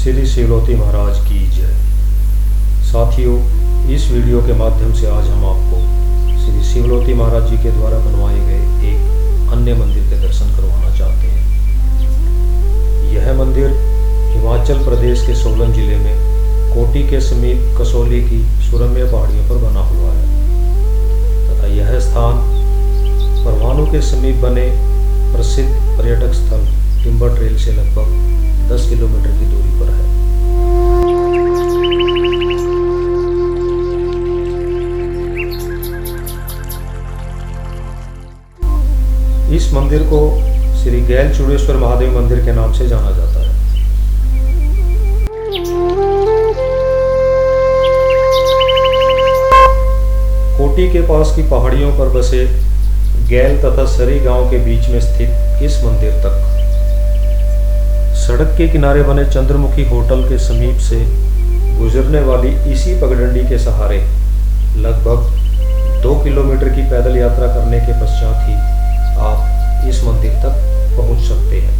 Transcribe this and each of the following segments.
श्री शिवलोती महाराज की जय। साथियों, इस वीडियो के माध्यम से आज हम आपको श्री शिवलोती महाराज जी के द्वारा बनवाए गए एक अन्य मंदिर के दर्शन करवाना चाहते हैं। यह मंदिर हिमाचल प्रदेश के सोलन जिले में कोटी के समीप कसौली की सुरम्य पहाड़ियों पर बना हुआ है तथा यह स्थान परवाणु के समीप बने प्रसिद्ध पर्यटक स्थल टिम्बर ट्रेल से लगभग 10 किलोमीटर की दूरी पर है। इस मंदिर को श्री गैल चूड़ेश्वर महादेव मंदिर के नाम से जाना जाता है। कोटी के पास की पहाड़ियों पर बसे गैल तथा सरी गांव के बीच में स्थित इस मंदिर तक सड़क के किनारे बने चंद्रमुखी होटल के समीप से गुजरने वाली इसी पगडंडी के सहारे लगभग 2 किलोमीटर की पैदल यात्रा करने के पश्चात ही आप इस मंदिर तक पहुंच सकते हैं।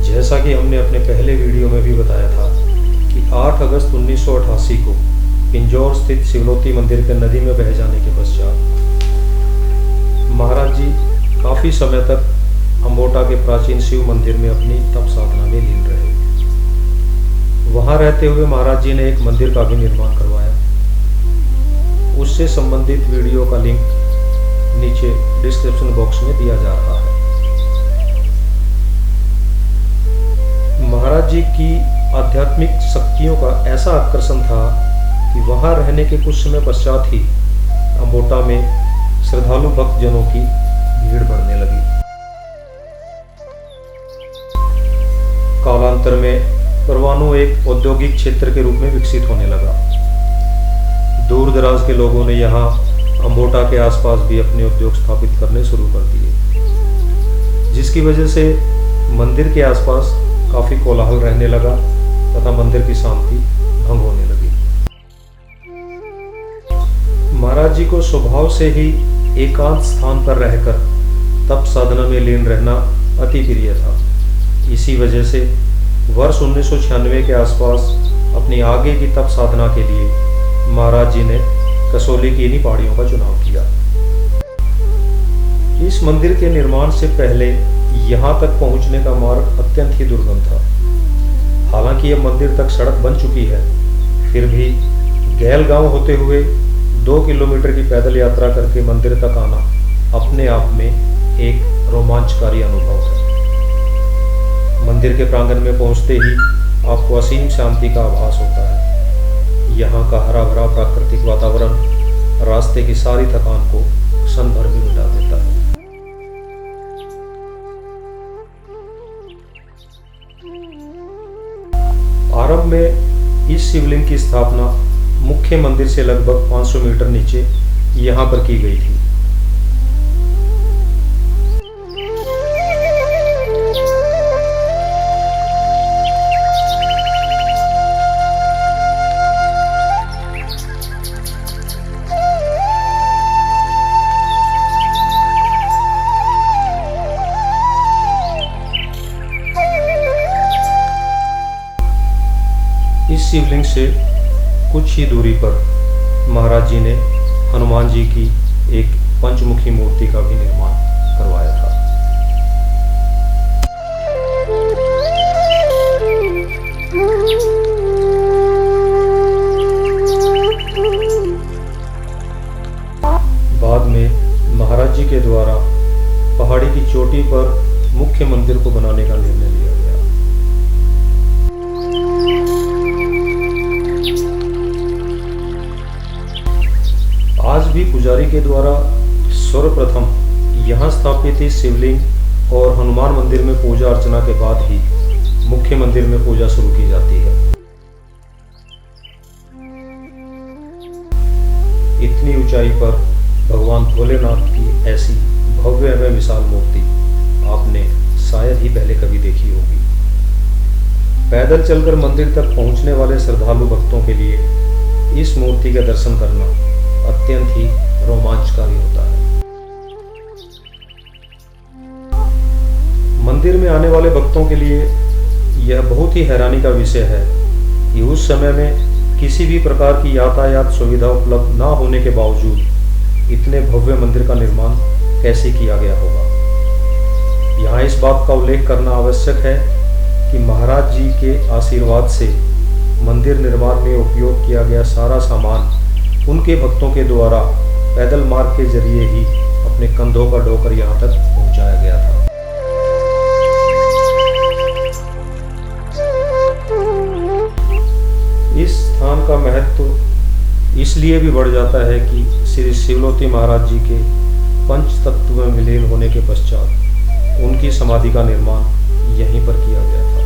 जैसा कि हमने अपने पहले वीडियो में भी बताया था कि 8 अगस्त 1988 को पिंजौर स्थित शिवलोती मंदिर के नदी में बह जाने के पश्चात महाराज जी काफी समय तक अम्बोटा के प्राचीन शिव मंदिर में अपनी तप साधना में लीन रहे। वहां रहते हुए महाराज जी ने एक मंदिर का भी निर्माण करवाया। उससे संबंधित वीडियो का लिंक नीचे डिस्क्रिप्शन बॉक्स में दिया जा रहा है। महाराज जी की आध्यात्मिक शक्तियों का ऐसा आकर्षण था कि वहां रहने के कुछ समय पश्चात ही अम्बोटा में श्रद्धालु भक्तजनों की भीड़ बढ़ने लगी। कालांतर में परवाणु एक औद्योगिक क्षेत्र के रूप में विकसित होने लगा। दूर दराज के लोगों ने यहाँ अम्बोटा के आसपास भी अपने उद्योग स्थापित करने शुरू कर दिए, जिसकी वजह से मंदिर के आसपास काफी कोलाहल रहने लगा तथा मंदिर की शांति भंग होने लगी। महाराज जी को स्वभाव से ही एकांत स्थान पर रहकर तप साधना में लीन रहना अति प्रिय था। इसी वजह से वर्ष 1996 के आसपास अपनी आगे की तप साधना के लिए महाराज जी ने कसौली की इन्हीं पहाड़ियों का चुनाव किया। इस मंदिर के निर्माण से पहले यहाँ तक पहुँचने का मार्ग अत्यंत ही दुर्गम था। हालांकि यह मंदिर तक सड़क बन चुकी है, फिर भी गैल गांव होते हुए 2 किलोमीटर की पैदल यात्रा करके मंदिर तक आना अपने आप में एक रोमांचकारी अनुभव है। मंदिर के प्रांगण में पहुंचते ही आपको असीम शांति का आभास होता है। यहाँ का हरा भरा प्राकृतिक वातावरण रास्ते की सारी थकान को क्षण भर में मिटा देता है। आरंभ में इस शिवलिंग की स्थापना मुख्य मंदिर से लगभग 500 मीटर नीचे यहाँ पर की गई थी। इस शिवलिंग से कुछ ही दूरी पर महाराज जी ने हनुमान जी की एक पंचमुखी मूर्ति का भी निर्माण करवाया था। बाद में महाराज जी के द्वारा पहाड़ी की चोटी पर मुख्य मंदिर को बनाने का निर्णय लिया गया। आज भी पुजारी के द्वारा सर्वप्रथम यहाँ स्थापित इस शिवलिंग और हनुमान मंदिर में पूजा अर्चना के बाद ही मुख्य मंदिर में पूजा शुरू की जाती है। इतनी ऊंचाई पर भगवान भोलेनाथ की ऐसी भव्य एवं विशाल मूर्ति आपने शायद ही पहले कभी देखी होगी। पैदल चलकर मंदिर तक पहुंचने वाले श्रद्धालु भक्तों के लिए इस मूर्ति का दर्शन करना अत्यंत ही रोमांचकारी होता है। में आने वाले भक्तों के लिए यह बहुत ही हैरानी का विषय है कि उस समय में किसी भी प्रकार की यातायात सुविधा उपलब्ध ना होने के बावजूद इतने भव्य मंदिर का निर्माण कैसे किया गया होगा। यहाँ इस बात का उल्लेख करना आवश्यक है कि महाराज जी के आशीर्वाद से मंदिर निर्माण में उपयोग किया गया सारा सामान उनके भक्तों के द्वारा पैदल मार्ग के जरिए ही अपने कंधों पर ढोकर यहाँ तक पहुँचाया गया था। इस स्थान का महत्व इसलिए भी बढ़ जाता है कि श्री शिवलोती महाराज जी के पंच तत्व में विलीन होने के पश्चात उनकी समाधि का निर्माण यहीं पर किया गया था।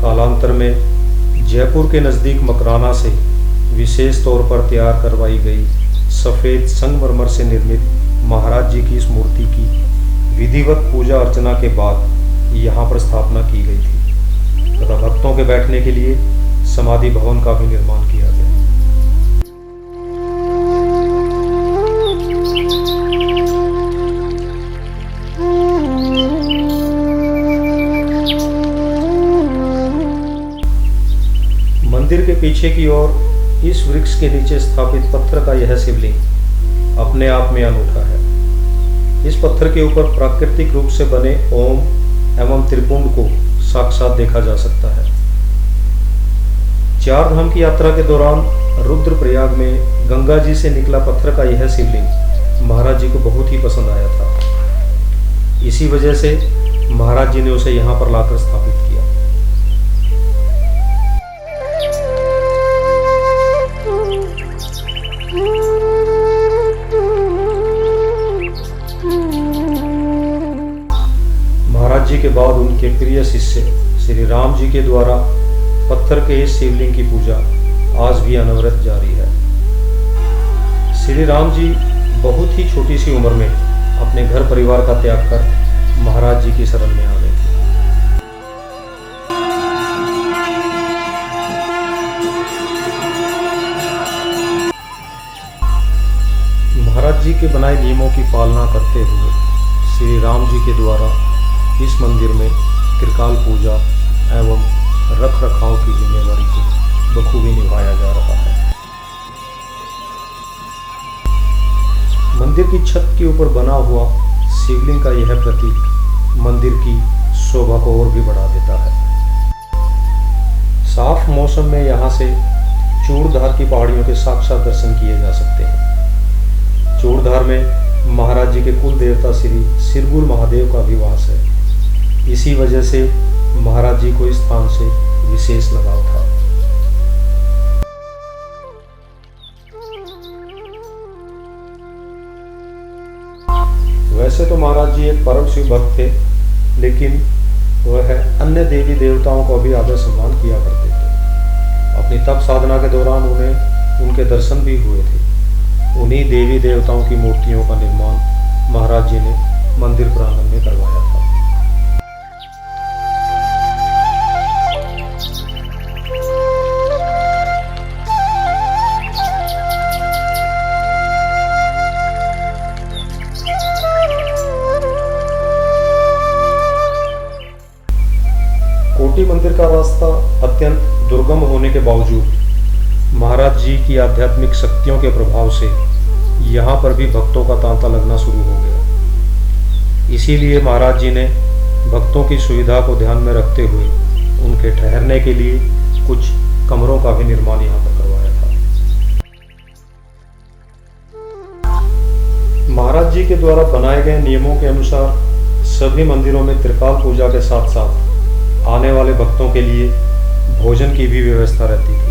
कालांतर में जयपुर के नज़दीक मकराना से विशेष तौर पर तैयार करवाई गई सफ़ेद संगमरमर से निर्मित महाराज जी की इस मूर्ति की विधिवत पूजा अर्चना के बाद यहाँ पर स्थापना की गई थी तथा भक्तों के बैठने के लिए समाधि भवन का भी निर्माण किया गया। मंदिर के पीछे की ओर इस वृक्ष के नीचे स्थापित पत्थर का यह शिवलिंग अपने आप में अनूठा है। इस पत्थर के ऊपर प्राकृतिक रूप से बने ओम एवं त्रिपुंड को साक्षात देखा जा सकता है। चार धाम की यात्रा के दौरान रुद्रप्रयाग में गंगा जी से निकला पत्थर का यह शिवलिंग महाराज जी को बहुत ही पसंद आया था। इसी वजह से महाराज जी ने उसे यहाँ पर लाकर स्थापित किया। महाराज जी के बाद उनके प्रिय शिष्य श्री राम जी के द्वारा पत्थर के इस शिवलिंग की पूजा आज भी अनवरत जारी है। श्री राम जी बहुत ही छोटी सी उम्र में अपने घर परिवार का त्याग कर महाराज जी की शरण में आ गए थे। महाराज जी के बनाए नियमों की पालना करते हुए श्री राम जी के द्वारा इस मंदिर में त्रिकाल पूजा एवं रख रखाव की जिम्मेदारी को बखूबी निभाया जा रहा है। मंदिर की छत के ऊपर बना हुआ शिवलिंग का यह प्रतीक मंदिर की शोभा को और भी बढ़ा देता है। साफ मौसम में यहाँ से चूड़धार की पहाड़ियों के साक्षात दर्शन किए जा सकते हैं। चूड़धार में महाराज जी के कुल देवता श्री सिरगुल महादेव का भी वास है। इसी वजह से महाराज जी को इस स्थान से विशेष लगाव था। वैसे तो महाराज जी एक परम शिव भक्त थे, लेकिन वह अन्य देवी देवताओं को भी आदर सम्मान किया करते थे। अपनी तप साधना के दौरान उन्हें उनके दर्शन भी हुए थे। उन्हीं देवी देवताओं की मूर्तियों का निर्माण महाराज जी ने मंदिर प्रांगण में करवाया था। कोटी मंदिर का रास्ता अत्यंत दुर्गम होने के बावजूद महाराज जी की आध्यात्मिक शक्तियों के प्रभाव से यहाँ पर भी भक्तों का तांता लगना शुरू हो गया। इसीलिए महाराज जी ने भक्तों की सुविधा को ध्यान में रखते हुए उनके ठहरने के लिए कुछ कमरों का भी निर्माण यहाँ पर करवाया था। महाराज जी के द्वारा बनाए गए नियमों के अनुसार सभी मंदिरों में त्रिकाल पूजा के साथ साथ आने वाले भक्तों के लिए भोजन की भी व्यवस्था रहती थी।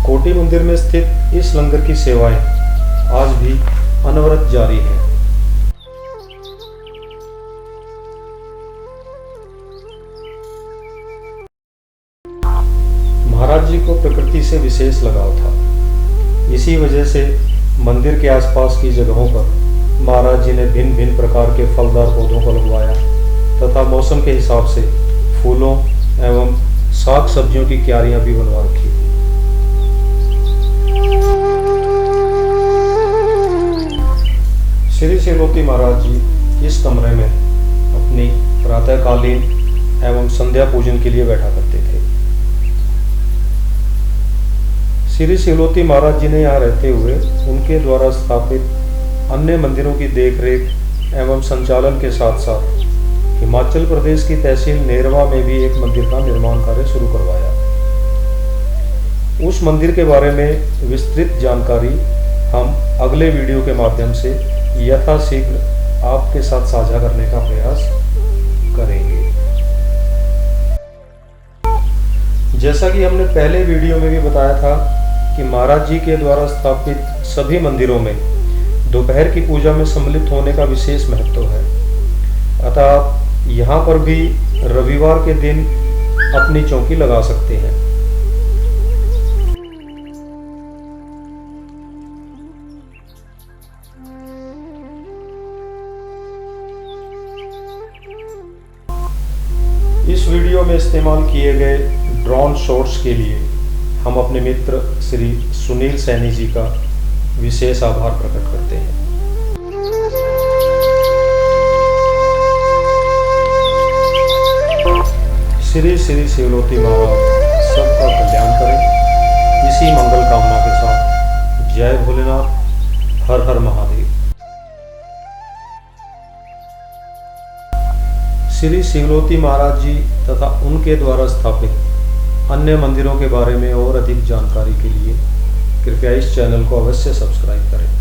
कोटी मंदिर में स्थित इस लंगर की सेवाएं आज भी अनवरत जारी हैं। महाराज जी को प्रकृति से विशेष लगाव था। इसी वजह से मंदिर के आसपास की जगहों पर महाराज जी ने भिन्न भिन्न प्रकार के फलदार पौधों को लगवाया तथा मौसम के हिसाब से फूलों एवं साग सब्जियों की क्यारियां भी बनवा रखी। श्री शिवलोती महाराज जी इस कमरे में अपनी प्रातःकालीन एवं संध्या पूजन के लिए बैठा करते थे। श्री शिवलोती महाराज जी ने यहाँ रहते हुए उनके द्वारा स्थापित अन्य मंदिरों की देखरेख एवं संचालन के साथ साथ हिमाचल प्रदेश की तहसील नेरवा में भी एक मंदिर का निर्माण कार्य शुरू करवाया। उस मंदिर के बारे में विस्तृत जानकारी हम अगले वीडियो के माध्यम से यथाशीघ्र आपके साथ साझा करने का प्रयास करेंगे। जैसा कि हमने पहले वीडियो में भी बताया था कि महाराज जी के द्वारा स्थापित सभी मंदिरों में दोपहर की पूजा में सम्मिलित होने का विशेष महत्व है। अतः आप यहाँ पर भी रविवार के दिन अपनी चौकी लगा सकते हैं। इस वीडियो में इस्तेमाल किए गए ड्रोन शॉट्स के लिए हम अपने मित्र श्री सुनील सैनी जी का विशेष आभार प्रकट करते हैं। श्री श्री शिवलोती महाराज सबका कल्याण करें। इसी मंगल कामना के साथ जय भोलेनाथ, हर हर महादेव। श्री शिवलोती महाराज जी तथा उनके द्वारा स्थापित अन्य मंदिरों के बारे में और अधिक जानकारी के लिए कृपया इस चैनल को अवश्य सब्सक्राइब करें।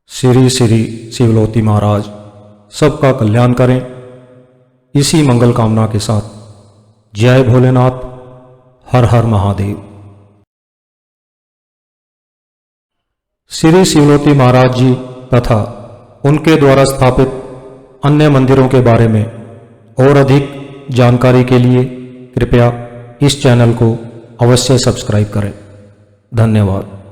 श्री श्री शिवलोती महाराज सबका कल्याण करें, इसी मंगल कामना के साथ जय भोलेनाथ, हर हर महादेव। श्री शिवलोती महाराज जी तथा उनके द्वारा स्थापित अन्य मंदिरों के बारे में और अधिक जानकारी के लिए कृपया इस चैनल को अवश्य सब्सक्राइब करें। धन्यवाद।